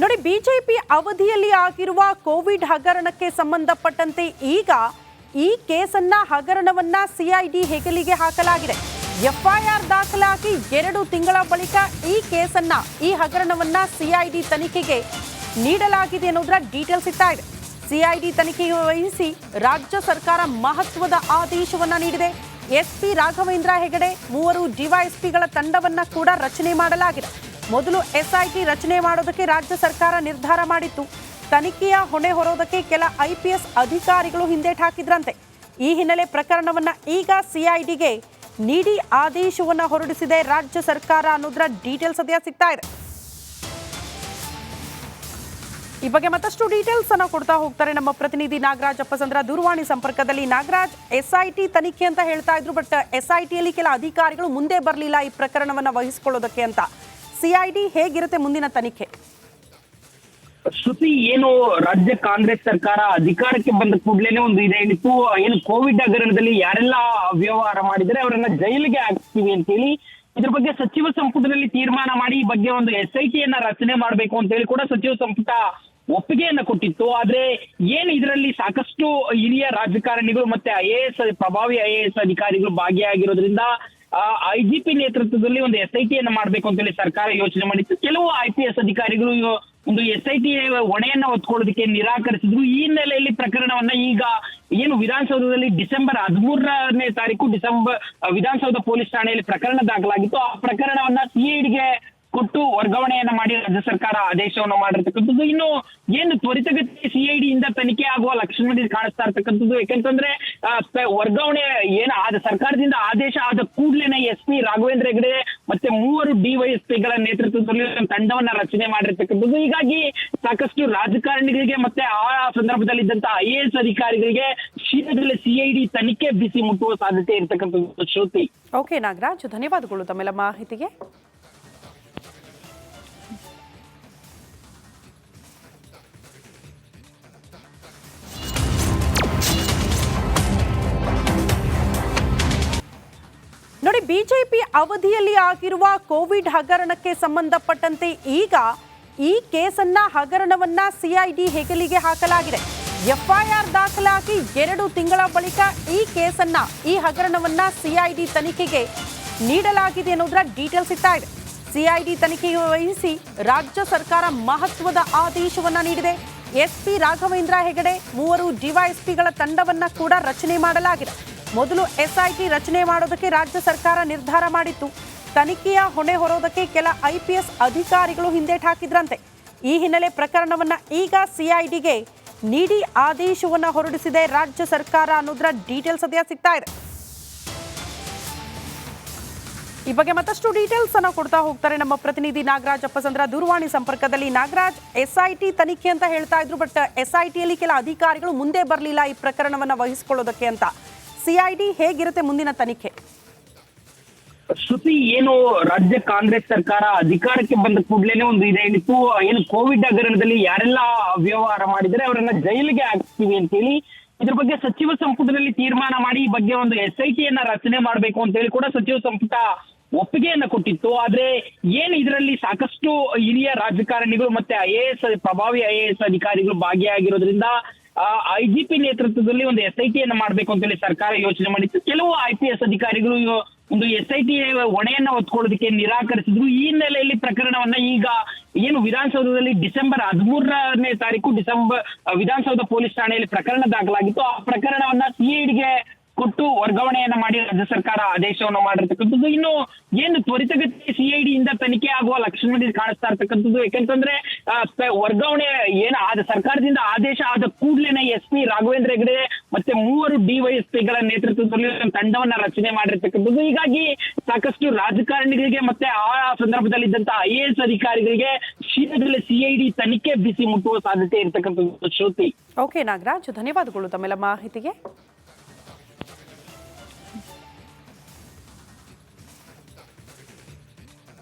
ನೋಡಿ, ಬಿಜೆಪಿ ಅವಧಿಯಲ್ಲಿ ಆಗಿರುವ ಕೋವಿಡ್ ಹಗರಣಕ್ಕೆ ಸಂಬಂಧಪಟ್ಟಂತೆ ಈಗ ಈ ಕೇಸನ್ನ ಹಗರಣವನ್ನ ಸಿಐಡಿ ಹೆಗಲಿಗೆ ಹಾಕಲಾಗಿದೆ. ಎಫ್ಐಆರ್ ದಾಖಲಾಗಿ 2 ತಿಂಗಳ ಬಳಿಕ ಈ ಕೇಸನ್ನ ಈ ಹಗರಣವನ್ನ ಸಿಐಡಿ ತನಿಖೆಗೆ ನೀಡಲಾಗಿದೆ ಅನ್ನೋದರ ಡೀಟೇಲ್ಸ್ ಸಿಗ್ತಾ ಇದೆ. ಸಿಐಡಿ ತನಿಖೆಗೆ ವಹಿಸಿ ರಾಜ್ಯ ಸರ್ಕಾರ ಮಹತ್ವದ ಆದೇಶವನ್ನ ನೀಡಿದೆ. ಎಸ್ಪಿ ರಾಘವೇಂದ್ರ ಹೆಗಡೆ 3 ಡಿವೈಎಸ್ಪಿಗಳ ತಂಡವನ್ನ ಕೂಡ ರಚನೆ ಮಾಡಲಾಗಿದೆ. ಮೊದಲು ಎಸ್ಐಟಿ ರಚನೆ ಮಾಡೋದಕ್ಕೆ ರಾಜ್ಯ ಸರ್ಕಾರ ನಿರ್ಧಾರ ಮಾಡಿತ್ತು. ತನಿಖೆಯ ಹೊಣೆ ಹೊರೋದಕ್ಕೆ ಕೆಲ ಐಪಿಎಸ್ ಅಧಿಕಾರಿಗಳು ಹಿಂದೇಟು ಹಾಕಿದ್ರಂತೆ. ಈ ಹಿನ್ನೆಲೆ ಪ್ರಕರಣವನ್ನ ಈಗ ಸಿಐಡಿಗೆ ನೀಡಿ ಆದೇಶವನ್ನ ಹೊರಡಿಸಿದೆ ರಾಜ್ಯ ಸರ್ಕಾರ ಅನ್ನೋದರ ಡೀಟೇಲ್ಸ್ ಸದ್ಯ ಸಿಗ್ತಾ ಇದೆ. ಈ ಬಗ್ಗೆ ಮತ್ತಷ್ಟು ಡೀಟೇಲ್ಸ್ ಅನ್ನ ಕೊಡ್ತಾ ಹೋಗ್ತಾರೆ ನಮ್ಮ ಪ್ರತಿನಿಧಿ ನಾಗರಾಜ್ ಅಪ್ಪಸಂದ್ರ ದೂರವಾಣಿ ಸಂಪರ್ಕದಲ್ಲಿ. ನಾಗರಾಜ್, ಎಸ್ಐಟಿ ತನಿಖೆ ಅಂತ ಹೇಳ್ತಾ ಇದ್ರು, ಬಟ್ ಎಸ್ಐಟಿಯಲ್ಲಿ ಕೆಲ ಅಧಿಕಾರಿಗಳು ಮುಂದೆ ಬರಲಿಲ್ಲ ಈ ಪ್ರಕರಣವನ್ನ ವಹಿಸಿಕೊಳ್ಳೋದಕ್ಕೆ ಅಂತ. ಸಿಐಡಿ ಹೇಗಿರುತ್ತೆ ಮುಂದಿನ ತನಿಖೆ? ಶ್ರುತಿ, ಏನು ರಾಜ್ಯ ಕಾಂಗ್ರೆಸ್ ಸರ್ಕಾರ ಅಧಿಕಾರಕ್ಕೆ ಬಂದ ಕೂಡಲೇ ಒಂದು ಇದೆ ಹೇಳಿತ್ತು, ಏನು ಕೋವಿಡ್ ಹಗರಣದಲ್ಲಿ ಯಾರೆಲ್ಲ ಅವ್ಯವಹಾರ ಮಾಡಿದರೆ ಅವರನ್ನ ಜೈಲಿಗೆ ಹಾಕ್ತೀವಿ ಅಂತ ಹೇಳಿ ಇದ್ರ ಬಗ್ಗೆ ಸಚಿವ ಸಂಪುಟದಲ್ಲಿ ತೀರ್ಮಾನ ಮಾಡಿ ಈ ಬಗ್ಗೆ ಒಂದು ಎಸ್ಐಟಿಯನ್ನ ರಚನೆ ಮಾಡಬೇಕು ಅಂತ ಹೇಳಿ ಕೂಡ ಸಚಿವ ಸಂಪುಟ ಒಪ್ಪಿಗೆಯನ್ನ ಕೊಟ್ಟಿತ್ತು. ಆದ್ರೆ ಏನು ಇದರಲ್ಲಿ ಸಾಕಷ್ಟು ಹಿರಿಯ ರಾಜಕಾರಣಿಗಳು ಮತ್ತೆ ಪ್ರಭಾವಿ ಐಎಎಸ್ ಅಧಿಕಾರಿಗಳು ಭಾಗಿಯಾಗಿರೋದ್ರಿಂದ ಐಜಿಪಿ ನೇತೃತ್ವದಲ್ಲಿ ಒಂದು ಎಸ್ಐಟಿಯನ್ನ ಮಾಡ್ಬೇಕು ಅಂತ ಹೇಳಿ ಸರ್ಕಾರ ಯೋಚನೆ ಮಾಡಿತ್ತು. ಕೆಲವು ಐಪಿಎಸ್ ಅಧಿಕಾರಿಗಳು ಒಂದು ಎಸ್ಐಟಿ ಹೊಣೆಯನ್ನ ಹೊತ್ಕೊಳ್ಳೋದಕ್ಕೆ ನಿರಾಕರಿಸಿದ್ರು. ಈ ಹಿನ್ನೆಲೆಯಲ್ಲಿ ಪ್ರಕರಣವನ್ನ ಈಗ ಏನು ವಿಧಾನಸೌಧದಲ್ಲಿ ಡಿಸೆಂಬರ್ 13ನೇ ತಾರೀಕು ವಿಧಾನಸೌಧ ಪೊಲೀಸ್ ಠಾಣೆಯಲ್ಲಿ ಪ್ರಕರಣ ದಾಖಲಾಗಿತ್ತು. ಆ ಪ್ರಕರಣವನ್ನ ಸಿಐಡಿಗೆ ಕೊಟ್ಟು ವರ್ಗಾವಣೆಯನ್ನ ಮಾಡಿ ರಾಜ್ಯ ಸರ್ಕಾರ ಆದೇಶವನ್ನು ಮಾಡಿರ್ತಕ್ಕಂಥದ್ದು. ಇನ್ನು ಏನು ತ್ವರಿತಗತಿ ಸಿಐಡಿಯಿಂದ ತನಿಖೆ ಆಗುವ ಲಕ್ಷಣದಲ್ಲಿ ಕಾಣಿಸ್ತಾ ಇರ್ತಕ್ಕಂಥದ್ದು. ಯಾಕಂತಂದ್ರೆ ವರ್ಗಾವಣೆ ಆದ ಸರ್ಕಾರದಿಂದ ಆದೇಶ ಆದ ಕೂಡಲೇ ಎಸ್ಪಿ ರಾಘವೇಂದ್ರ ಹೆಗಡೆ ಮತ್ತೆ 3 ಡಿವೈಎಸ್ಪಿಗಳ ನೇತೃತ್ವದಲ್ಲಿ ತಂಡವನ್ನ ರಚನೆ ಮಾಡಿರ್ತಕ್ಕಂಥದ್ದು. ಹೀಗಾಗಿ ಸಾಕಷ್ಟು ರಾಜಕಾರಣಿಗಳಿಗೆ ಮತ್ತೆ ಆ ಸಂದರ್ಭದಲ್ಲಿ ಇದ್ದಂತ ಐಎಎಸ್ ಅಧಿಕಾರಿಗಳಿಗೆ ಶೀಘ್ರದಲ್ಲೇ ಸಿಐಡಿ ತನಿಖೆ ಬಿಸಿ ಮುಟ್ಟುವ ಸಾಧ್ಯತೆ ಇರ್ತಕ್ಕಂಥದ್ದು. ಶ್ರುತಿ. ಓಕೆ ನಾಗರಾಜ್, ಧನ್ಯವಾದಗಳು ತಮ್ಮೆಲ್ಲ ಮಾಹಿತಿಗೆ. ನೋಡಿ, ಬಿಜೆಪಿ ಅವಧಿಯಲ್ಲಿ ಆಗಿರುವ ಕೋವಿಡ್ ಹಗರಣಕ್ಕೆ ಸಂಬಂಧಪಟ್ಟಂತೆ ಈಗ ಈ ಕೇಸನ್ನ ಹಗರಣವನ್ನ ಸಿಐಡಿ ಹೆಗಲಿಗೆ ಹಾಕಲಾಗಿದೆ. ಎಫ್ಐಆರ್ ದಾಖಲಾಗಿ 2 ತಿಂಗಳ ಬಳಿಕ ಈ ಕೇಸನ್ನ ಈ ಹಗರಣವನ್ನ ಸಿಐಡಿ ತನಿಖೆಗೆ ನೀಡಲಾಗಿದೆ ಅನ್ನೋದರ ಡೀಟೇಲ್ಸ್ ಸಿಗ್ತಾ ಇದೆ. ಸಿಐಡಿ ತನಿಖೆಗೆ ವಹಿಸಿ ರಾಜ್ಯ ಸರ್ಕಾರ ಮಹತ್ವದ ಆದೇಶವನ್ನ ನೀಡಿದೆ. ಎಸ್ಪಿ ರಾಘವೇಂದ್ರ ಹೆಗಡೆ 3 ಡಿವೈಎಸ್ಪಿಗಳ ತಂಡವನ್ನ ಕೂಡ ರಚನೆ ಮಾಡಲಾಗಿದೆ. ಮೊದಲು ಎಸ್ಐಟಿ ರಚನೆ ಮಾಡೋದಕ್ಕೆ ರಾಜ್ಯ ಸರ್ಕಾರ ನಿರ್ಧಾರ ಮಾಡಿತ್ತು. ತನಿಖೆಯ ಹೊಣೆ ಹೊರೋದಕ್ಕೆ ಕೆಲ ಐಪಿಎಸ್ ಅಧಿಕಾರಿಗಳು ಹಿಂದೇಟು ಹಾಕಿದ್ರಂತೆ. ಈ ಹಿನ್ನೆಲೆ ಪ್ರಕರಣವನ್ನ ಈಗ ಸಿಐಡಿಗೆ ನೀಡಿ ಆದೇಶವನ್ನ ಹೊರಡಿಸಿದೆ ರಾಜ್ಯ ಸರ್ಕಾರ ಅನ್ನೋದರ ಡೀಟೇಲ್ಸ್ ಸದ್ಯ ಸಿಗ್ತಾ ಇದೆ. ಈ ಬಗ್ಗೆ ಮತ್ತಷ್ಟು ಡೀಟೇಲ್ಸ್ ಅನ್ನ ಕೊಡ್ತಾ ಹೋಗ್ತಾರೆ ನಮ್ಮ ಪ್ರತಿನಿಧಿ ನಾಗರಾಜ್ ಅಪ್ಪಸಂದ್ರ ದೂರವಾಣಿ ಸಂಪರ್ಕದಲ್ಲಿ. ನಾಗರಾಜ್, ಎಸ್ಐಟಿ ತನಿಖೆ ಅಂತ ಹೇಳ್ತಾ ಇದ್ರು, ಬಟ್ ಎಸ್ಐಟಿಯಲ್ಲಿ ಕೆಲ ಅಧಿಕಾರಿಗಳು ಮುಂದೆ ಬರಲಿಲ್ಲ ಈ ಪ್ರಕರಣವನ್ನ ವಹಿಸಿಕೊಳ್ಳೋದಕ್ಕೆ ಅಂತ. ಸಿಐಡಿ ಹೇಗಿರುತ್ತೆ ಮುಂದಿನ ತನಿಖೆ? ಶ್ರುತಿ, ಏನು ರಾಜ್ಯ ಕಾಂಗ್ರೆಸ್ ಸರ್ಕಾರ ಅಧಿಕಾರಕ್ಕೆ ಬಂದ ಕೂಡಲೇ ಒಂದು ಇದೆ ಹೇಳಿತ್ತು, ಏನು ಕೋವಿಡ್ ಹಗರಣದಲ್ಲಿ ಯಾರೆಲ್ಲ ಅವ್ಯವಹಾರ ಮಾಡಿದರೆ ಅವರನ್ನ ಜೈಲಿಗೆ ಹಾಕ್ತೀವಿ ಅಂತ ಹೇಳಿ ಇದ್ರ ಬಗ್ಗೆ ಸಚಿವ ಸಂಪುಟದಲ್ಲಿ ತೀರ್ಮಾನ ಮಾಡಿ ಈ ಬಗ್ಗೆ ಒಂದು ಎಸ್ಐಟಿಯನ್ನ ರಚನೆ ಮಾಡಬೇಕು ಅಂತ ಹೇಳಿ ಕೂಡ ಸಚಿವ ಸಂಪುಟ ಒಪ್ಪಿಗೆಯನ್ನ ಕೊಟ್ಟಿತ್ತು. ಆದ್ರೆ ಏನು ಇದರಲ್ಲಿ ಸಾಕಷ್ಟು ಹಿರಿಯ ರಾಜಕಾರಣಿಗಳು ಮತ್ತೆ ಪ್ರಭಾವಿ ಐಎಎಸ್ ಅಧಿಕಾರಿಗಳು ಭಾಗಿಯಾಗಿರೋದ್ರಿಂದ ಐಜಿಪಿ ನೇತೃತ್ವದಲ್ಲಿ ಒಂದು ಎಸ್ಐಟಿಯನ್ನ ಮಾಡ್ಬೇಕು ಅಂತ ಹೇಳಿ ಸರ್ಕಾರ ಯೋಚನೆ ಮಾಡಿತ್ತು. ಕೆಲವು ಐಪಿಎಸ್ ಅಧಿಕಾರಿಗಳು ಒಂದು ಎಸ್ಐಟಿ ಹೊಣೆಯನ್ನ ಹೊತ್ಕೊಳ್ಳೋದಕ್ಕೆ ನಿರಾಕರಿಸಿದ್ರು. ಈ ಹಿನ್ನೆಲೆಯಲ್ಲಿ ಪ್ರಕರಣವನ್ನ ಈಗ ಏನು ವಿಧಾನಸೌಧದಲ್ಲಿ ಡಿಸೆಂಬರ್ 13ನೇ ತಾರೀಕು ವಿಧಾನಸೌಧ ಪೊಲೀಸ್ ಠಾಣೆಯಲ್ಲಿ ಪ್ರಕರಣ ದಾಖಲಾಗಿತ್ತು. ಆ ಪ್ರಕರಣವನ್ನ ಸಿಐಡಿಗೆ ಕೊಟ್ಟು ವರ್ಗಾವಣೆಯನ್ನ ಮಾಡಿ ರಾಜ್ಯ ಸರ್ಕಾರ ಆದೇಶವನ್ನು ಮಾಡಿರ್ತಕ್ಕಂಥದ್ದು. ಇನ್ನು ಏನು ತ್ವರಿತಗತಿ ಸಿಐಡಿಯಿಂದ ತನಿಖೆ ಆಗುವ ಲಕ್ಷಣದಲ್ಲಿ ಕಾಣಿಸ್ತಾ ಇರ್ತಕ್ಕಂಥದ್ದು. ಯಾಕಂತಂದ್ರೆ ವರ್ಗಾವಣೆ ಆದ ಸರ್ಕಾರದಿಂದ ಆದೇಶ ಆದ ಕೂಡಲೇ ಎಸ್ಪಿ ರಾಘವೇಂದ್ರ ಹೆಗಡೆ ಮತ್ತೆ 3 ಡಿವೈಎಸ್ಪಿಗಳ ನೇತೃತ್ವದಲ್ಲಿ ತಂಡವನ್ನ ರಚನೆ ಮಾಡಿರ್ತಕ್ಕಂಥದ್ದು. ಹೀಗಾಗಿ ಸಾಕಷ್ಟು ರಾಜಕಾರಣಿಗಳಿಗೆ ಮತ್ತೆ ಆ ಸಂದರ್ಭದಲ್ಲಿ ಇದ್ದಂತ ಐಎಎಸ್ ಅಧಿಕಾರಿಗಳಿಗೆ ಶೀಘ್ರದಲ್ಲೇ ಸಿಐಡಿ ತನಿಖೆ ಬಿಸಿ ಮುಟ್ಟುವ ಸಾಧ್ಯತೆ ಇರ್ತಕ್ಕಂಥದ್ದು. ಶ್ರುತಿ. ಓಕೆ ನಾಗರಾಜ್, ಧನ್ಯವಾದಗಳು ತಮ್ಮೆಲ್ಲ ಮಾಹಿತಿಗೆ.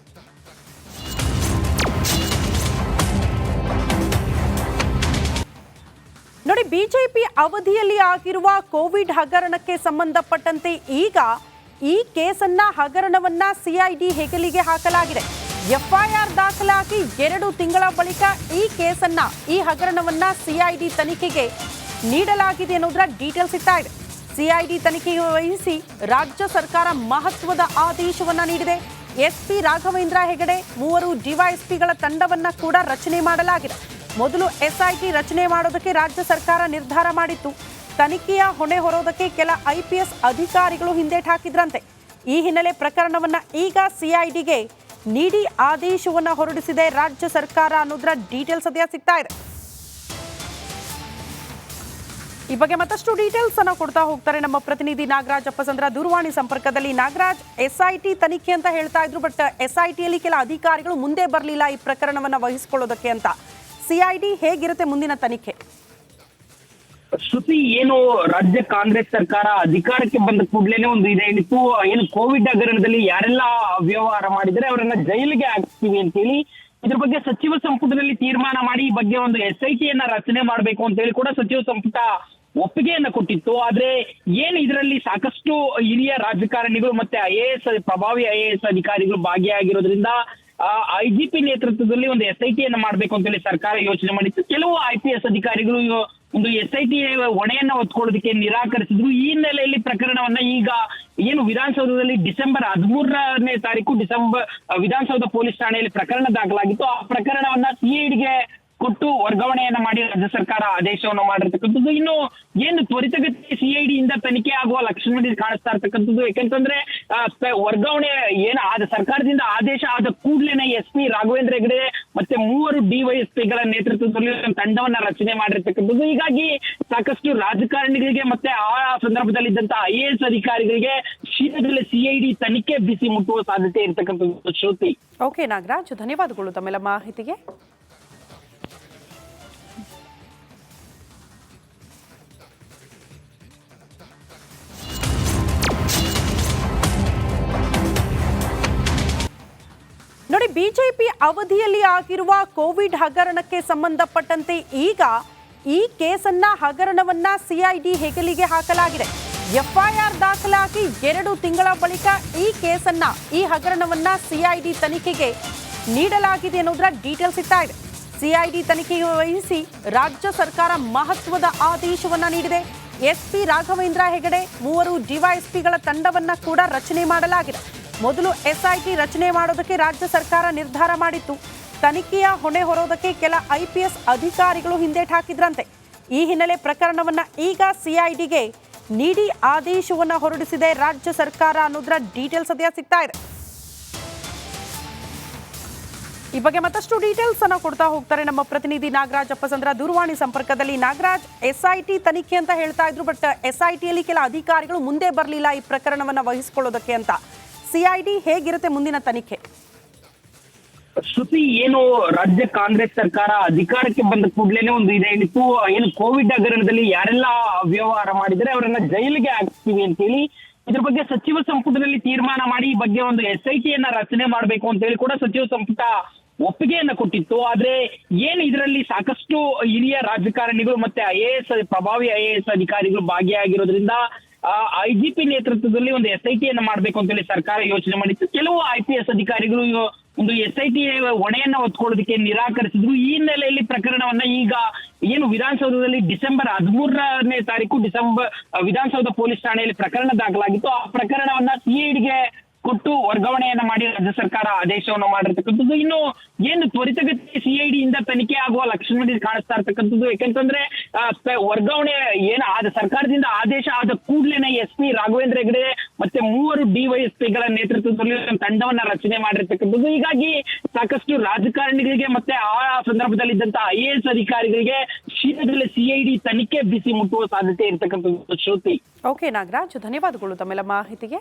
ನೋಡಿ, ಬಿಜೆಪಿ ಅವಧಿಯಲ್ಲಿ ಆಗಿರುವ ಕೋವಿಡ್ ಹಗರಣಕ್ಕೆ ಸಂಬಂಧಪಟ್ಟಂತೆ ಈಗ ಈ ಕೇಸನ್ನ ಹಗರಣವನ್ನ ಸಿಐಡಿ ಹೆಗಲಿಗೆ ಹಾಕಲಾಗಿದೆ. ಎಫ್ಐಆರ್ ದಾಖಲಾಗಿ 2 ತಿಂಗಳ ಬಳಿಕ ಈ ಕೇಸನ್ನ ಈ ಹಗರಣವನ್ನ ಸಿಐಡಿ ತನಿಖೆಗೆ ನೀಡಲಾಗಿದೆ ಅನ್ನೋದರ ಡೀಟೇಲ್ಸ್ ಸಿಗ್ತಾ ಇದೆ. ಸಿಐಡಿ ತನಿಖೆಗೆ ವಹಿಸಿ ರಾಜ್ಯ ಸರ್ಕಾರ ಮಹತ್ವದ ಆದೇಶವನ್ನ ನೀಡಿದೆ. ಎಸ್ಪಿ ರಾಘವೇಂದ್ರ ಹೆಗಡೆ 3 ಡಿವೈಎಸ್ಪಿಗಳ ತಂಡವನ್ನ ಕೂಡ ರಚನೆ ಮಾಡಲಾಗಿದೆ. ಮೊದಲು ಎಸ್ಐಟಿ ರಚನೆ ಮಾಡೋದಕ್ಕೆ ರಾಜ್ಯ ಸರ್ಕಾರ ನಿರ್ಧಾರ ಮಾಡಿತ್ತು. ತನಿಖೆಯ ಹೊಣೆ ಹೊರೋದಕ್ಕೆ ಕೆಲ ಐಪಿಎಸ್ ಅಧಿಕಾರಿಗಳು ಹಿಂದೇಟು ಹಾಕಿದ್ರಂತೆ. ಈ ಹಿನ್ನೆಲೆ ಪ್ರಕರಣವನ್ನ ಈಗ ಸಿಐಡಿಗೆ ನೀಡಿ ಆದೇಶವನ್ನ ಹೊರಡಿಸಿದೆ ರಾಜ್ಯ ಸರ್ಕಾರ ಅನ್ನೋದರ ಡೀಟೇಲ್ಸ್ ಸದ್ಯ ಸಿಗ್ತಾ ಇದೆ. ಈ ಬಗ್ಗೆ ಮತ್ತಷ್ಟು ಡೀಟೇಲ್ಸ್ ಅನ್ನ ಕೊಡ್ತಾ ಹೋಗ್ತಾರೆ ನಮ್ಮ ಪ್ರತಿನಿಧಿ ನಾಗರಾಜ್ ಅಪ್ಪಸಂದ್ರ ದೂರವಾಣಿ ಸಂಪರ್ಕದಲ್ಲಿ. ನಾಗರಾಜ್, ಎಸ್ಐಟಿ ತನಿಖೆ ಅಂತ ಹೇಳ್ತಾ ಇದ್ರು, ಬಟ್ ಎಸ್ಐಟಿಯಲ್ಲಿ ಕೆಲ ಅಧಿಕಾರಿಗಳು ಮುಂದೆ ಬರಲಿಲ್ಲ ಈ ಪ್ರಕರಣವನ್ನ ವಹಿಸಿಕೊಳ್ಳೋದಕ್ಕೆ ಅಂತ. ಸಿಐಡಿ ಹೇಗಿರುತ್ತೆ ಮುಂದಿನ ತನಿಖೆ? ಶ್ರುತಿ, ಏನು ರಾಜ್ಯ ಕಾಂಗ್ರೆಸ್ ಸರ್ಕಾರ ಅಧಿಕಾರಕ್ಕೆ ಬಂದ ಕೂಡಲೇ ಒಂದು ಇದೇನಿತ್ತು, ಏನು ಕೋವಿಡ್ ಹಗರಣದಲ್ಲಿ ಯಾರೆಲ್ಲ ಅವ್ಯವಹಾರ ಮಾಡಿದರೆ ಅವರನ್ನ ಜೈಲಿಗೆ ಹಾಕ್ತೀವಿ ಅಂತೇಳಿ ಇದ್ರ ಬಗ್ಗೆ ಸಚಿವ ಸಂಪುಟದಲ್ಲಿ ತೀರ್ಮಾನ ಮಾಡಿ ಈ ಬಗ್ಗೆ ಒಂದು ಎಸ್ಐಟಿಯನ್ನ ರಚನೆ ಮಾಡಬೇಕು ಅಂತ ಹೇಳಿ ಕೂಡ ಸಚಿವ ಸಂಪುಟ ಒಪ್ಪಿಗೆಯನ್ನ ಕೊಟ್ಟಿತ್ತು. ಆದ್ರೆ ಏನು ಇದರಲ್ಲಿ ಸಾಕಷ್ಟು ಹಿರಿಯ ರಾಜಕಾರಣಿಗಳು ಮತ್ತೆ ಪ್ರಭಾವಿ ಐಎಎಸ್ ಅಧಿಕಾರಿಗಳು ಭಾಗಿಯಾಗಿರೋದ್ರಿಂದ ಐಜಿಪಿ ನೇತೃತ್ವದಲ್ಲಿ ಒಂದು ಎಸ್ಐಟಿಯನ್ನ ಮಾಡಬೇಕು ಅಂತ ಹೇಳಿ ಸರ್ಕಾರ ಯೋಚನೆ ಮಾಡಿತ್ತು. ಕೆಲವು ಐಪಿಎಸ್ ಅಧಿಕಾರಿಗಳು ಒಂದು ಎಸ್ಐಟಿ ಹೊಣೆಯನ್ನ ಹೊತ್ಕೊಳ್ಳೋದಕ್ಕೆ ನಿರಾಕರಿಸಿದ್ರು. ಈ ಹಿನ್ನೆಲೆಯಲ್ಲಿ ಪ್ರಕರಣವನ್ನ ಈಗ ಏನು ವಿಧಾನಸೌಧದಲ್ಲಿ ಡಿಸೆಂಬರ್ 13ನೇ ತಾರೀಕು ವಿಧಾನಸೌಧ ಪೊಲೀಸ್ ಠಾಣೆಯಲ್ಲಿ ಪ್ರಕರಣ ದಾಖಲಾಗಿತ್ತು. ಆ ಪ್ರಕರಣವನ್ನ ಸಿಐಡಿಗೆ ಕೊಟ್ಟು ವರ್ಗಾವಣೆಯನ್ನ ಮಾಡಿ ರಾಜ್ಯ ಸರ್ಕಾರ ಆದೇಶವನ್ನು ಮಾಡಿರ್ತಕ್ಕಂಥದ್ದು. ಇನ್ನು ಏನು ತ್ವರಿತಗತಿ ಸಿಐಡಿಯಿಂದ ತನಿಖೆ ಆಗುವ ಲಕ್ಷಣದಲ್ಲಿ ಕಾಣಿಸ್ತಾ ಇರ್ತಕ್ಕಂಥದ್ದು. ಯಾಕಂತಂದ್ರೆ ವರ್ಗಾವಣೆ ಆದ ಸರ್ಕಾರದಿಂದ ಆದೇಶ ಆದ ಕೂಡಲೇ ಎಸ್ಪಿ ರಾಘವೇಂದ್ರ ಹೆಗಡೆ ಮತ್ತೆ 3 ಡಿವೈಎಸ್ಪಿಗಳ ನೇತೃತ್ವದಲ್ಲಿ ತಂಡವನ್ನ ರಚನೆ ಮಾಡಿರ್ತಕ್ಕಂಥದ್ದು. ಹೀಗಾಗಿ ಸಾಕಷ್ಟು ರಾಜಕಾರಣಿಗಳಿಗೆ ಮತ್ತೆ ಆ ಸಂದರ್ಭದಲ್ಲಿ ಇದ್ದಂತಹ ಐಎಎಸ್ ಅಧಿಕಾರಿಗಳಿಗೆ ಶೀಘ್ರದಲ್ಲೇ ಸಿಐಡಿ ತನಿಖೆ ಬಿಸಿ ಮುಟ್ಟುವ ಸಾಧ್ಯತೆ ಇರ್ತಕ್ಕಂಥದ್ದು. ಶ್ರುತಿ. ಓಕೆ ನಾಗರಾಜ್, ಧನ್ಯವಾದಗಳು ತಮ್ಮೆಲ್ಲ ಮಾಹಿತಿಗೆ. ನೋಡಿ, ಬಿಜೆಪಿ ಅವಧಿಯಲ್ಲಿ ಆಗಿರುವ ಕೋವಿಡ್ ಹಗರಣಕ್ಕೆ ಸಂಬಂಧಪಟ್ಟಂತೆ ಈಗ ಈ ಕೇಸನ್ನ ಹಗರಣವನ್ನ ಸಿಐಡಿ ಹೆಗಲಿಗೆ ಹಾಕಲಾಗಿದೆ. ಎಫ್ಐಆರ್ ದಾಖಲಾಗಿ 2 ತಿಂಗಳ ಬಳಿಕ ಈ ಕೇಸನ್ನ ಈ ಹಗರಣವನ್ನ ಸಿಐಡಿ ತನಿಖೆಗೆ ನೀಡಲಾಗಿದೆ ಅನ್ನೋದರ ಡೀಟೇಲ್ಸ್ ಸಿಗ್ತಾ ಇದೆ. ಸಿಐಡಿ ತನಿಖೆಗೆ ವಹಿಸಿ ರಾಜ್ಯ ಸರ್ಕಾರ ಮಹತ್ವದ ಆದೇಶವನ್ನ ನೀಡಿದೆ. ಎಸ್ಪಿ ರಾಘವೇಂದ್ರ ಹೆಗಡೆ 3 ಡಿವೈಎಸ್ಪಿಗಳ ತಂಡವನ್ನ ಕೂಡ ರಚನೆ ಮಾಡಲಾಗಿದೆ. ಮೊದಲು ಎಸ್ಐಟಿ ರಚನೆ ಮಾಡೋದಕ್ಕೆ ರಾಜ್ಯ ಸರ್ಕಾರ ನಿರ್ಧಾರ ಮಾಡಿತ್ತು. ತನಿಖೆಯ ಹೊಣೆ ಹೊರೋದಕ್ಕೆ ಕೆಲ ಐಪಿಎಸ್ ಅಧಿಕಾರಿಗಳು ಹಿಂದೇಟು ಹಾಕಿದ್ರಂತೆ. ಈ ಹಿನ್ನೆಲೆ ಪ್ರಕರಣವನ್ನ ಈಗ ಸಿಐಡಿಗೆ ನೀಡಿ ಆದೇಶವನ್ನ ಹೊರಡಿಸಿದೆ ರಾಜ್ಯ ಸರ್ಕಾರ ಅನ್ನೋದರ ಡೀಟೇಲ್ಸ್ ಸದ್ಯ ಸಿಗ್ತಾ ಇದೆ. ಈ ಬಗ್ಗೆ ಮತ್ತಷ್ಟು ಡೀಟೇಲ್ಸ್ ಅನ್ನ ಕೊಡ್ತಾ ಹೋಗ್ತಾರೆ ನಮ್ಮ ಪ್ರತಿನಿಧಿ ನಾಗರಾಜ್ ಅಪ್ಪಸಂದ್ರ ದೂರವಾಣಿ ಸಂಪರ್ಕದಲ್ಲಿ. ನಾಗರಾಜ್, ಎಸ್ಐಟಿ ತನಿಖೆ ಅಂತ ಹೇಳ್ತಾ ಇದ್ರು, ಬಟ್ ಎಸ್ಐಟಿಯಲ್ಲಿ ಕೆಲ ಅಧಿಕಾರಿಗಳು ಮುಂದೆ ಬರಲಿಲ್ಲ ಈ ಪ್ರಕರಣವನ್ನ ವಹಿಸಿಕೊಳ್ಳೋದಕ್ಕೆ ಅಂತ. ಸಿಐಡಿ ಹೇಗಿರುತ್ತೆ ಮುಂದಿನ ತನಿಖೆ? ಶ್ರುತಿ, ಏನು ರಾಜ್ಯ ಕಾಂಗ್ರೆಸ್ ಸರ್ಕಾರ ಅಧಿಕಾರಕ್ಕೆ ಬಂದ ಕೂಡಲೇ ಒಂದು ಇದೇನಿತ್ತು, ಏನು ಕೋವಿಡ್ ಹಗರಣದಲ್ಲಿ ಯಾರೆಲ್ಲ ಅವ್ಯವಹಾರ ಮಾಡಿದರೆ ಅವರನ್ನ ಜೈಲಿಗೆ ಹಾಕ್ತೀವಿ ಅಂತೇಳಿ ಇದ್ರ ಬಗ್ಗೆ ಸಚಿವ ಸಂಪುಟದಲ್ಲಿ ತೀರ್ಮಾನ ಮಾಡಿ ಈ ಬಗ್ಗೆ ಒಂದು ಎಸ್ಐಟಿಯನ್ನ ರಚನೆ ಮಾಡಬೇಕು ಅಂತ ಹೇಳಿ ಕೂಡ ಸಚಿವ ಸಂಪುಟ ಒಪ್ಪಿಗೆಯನ್ನ ಕೊಟ್ಟಿತ್ತು. ಆದ್ರೆ ಏನು ಇದರಲ್ಲಿ ಸಾಕಷ್ಟು ಹಿರಿಯ ರಾಜಕಾರಣಿಗಳು ಮತ್ತೆ ಪ್ರಭಾವಿ ಐಎಎಸ್ ಅಧಿಕಾರಿಗಳು ಭಾಗಿಯಾಗಿರೋದ್ರಿಂದ ಐಜಿಪಿ ನೇತೃತ್ವದಲ್ಲಿ ಒಂದು ಎಸ್ಐಟಿಯನ್ನ ಮಾಡಬೇಕು ಅಂತ ಹೇಳಿ ಸರ್ಕಾರ ಯೋಚನೆ ಮಾಡಿತ್ತು. ಕೆಲವು ಐಪಿಎಸ್ ಅಧಿಕಾರಿಗಳು ಒಂದು ಎಸ್ಐಟಿ ಹೊಣೆಯನ್ನ ಹೊತ್ಕೊಳ್ಳೋದಕ್ಕೆ ನಿರಾಕರಿಸಿದ್ರು. ಈ ಹಿನ್ನೆಲೆಯಲ್ಲಿ ಪ್ರಕರಣವನ್ನ ಈಗ ಏನು ವಿಧಾನಸೌಧದಲ್ಲಿ ಡಿಸೆಂಬರ್ 13ನೇ ತಾರೀಕು ವಿಧಾನಸೌಧ ಪೊಲೀಸ್ ಠಾಣೆಯಲ್ಲಿ ಪ್ರಕರಣ ದಾಖಲಾಗಿತ್ತು. ಆ ಪ್ರಕರಣವನ್ನ ಸಿಐಡಿಗೆ ಕೊಟ್ಟು ವರ್ಗಾವಣೆಯನ್ನ ಮಾಡಿ ರಾಜ್ಯ ಸರ್ಕಾರ ಆದೇಶವನ್ನು ಮಾಡಿರ್ತಕ್ಕಂಥದ್ದು. ಇನ್ನು ಏನು ತ್ವರಿತಗತಿ ಸಿಐಡಿಯಿಂದ ತನಿಖೆ ಆಗುವ ಲಕ್ಷಣದಲ್ಲಿ ಕಾಣಿಸ್ತಾ ಇರ್ತಕ್ಕಂಥದ್ದು. ಯಾಕಂತಂದ್ರೆ ವರ್ಗಾವಣೆ ಆದ ಸರ್ಕಾರದಿಂದ ಆದೇಶ ಆದ ಕೂಡಲೇ ಎಸ್ಪಿ ರಾಘವೇಂದ್ರ ಹೆಗಡೆ ಮತ್ತೆ 3 ಡಿವೈಎಸ್ಪಿಗಳ ನೇತೃತ್ವದಲ್ಲಿ ತಂಡವನ್ನ ರಚನೆ ಮಾಡಿರ್ತಕ್ಕಂಥದ್ದು. ಹೀಗಾಗಿ ಸಾಕಷ್ಟು ರಾಜಕಾರಣಿಗಳಿಗೆ ಮತ್ತೆ ಆ ಸಂದರ್ಭದಲ್ಲಿ ಇದ್ದಂತಹ ಐಎಎಸ್ ಅಧಿಕಾರಿಗಳಿಗೆ ಶೀಘ್ರದಲ್ಲೇ ಸಿಐಡಿ ತನಿಖೆ ಬಿಸಿ ಮುಟ್ಟುವ ಸಾಧ್ಯತೆ ಇರ್ತಕ್ಕಂಥದ್ದು. ಶ್ರುತಿ. ಓಕೆ ನಾಗರಾಜ್, ಧನ್ಯವಾದಗಳು ತಮ್ಮೆಲ್ಲ ಮಾಹಿತಿಗೆ.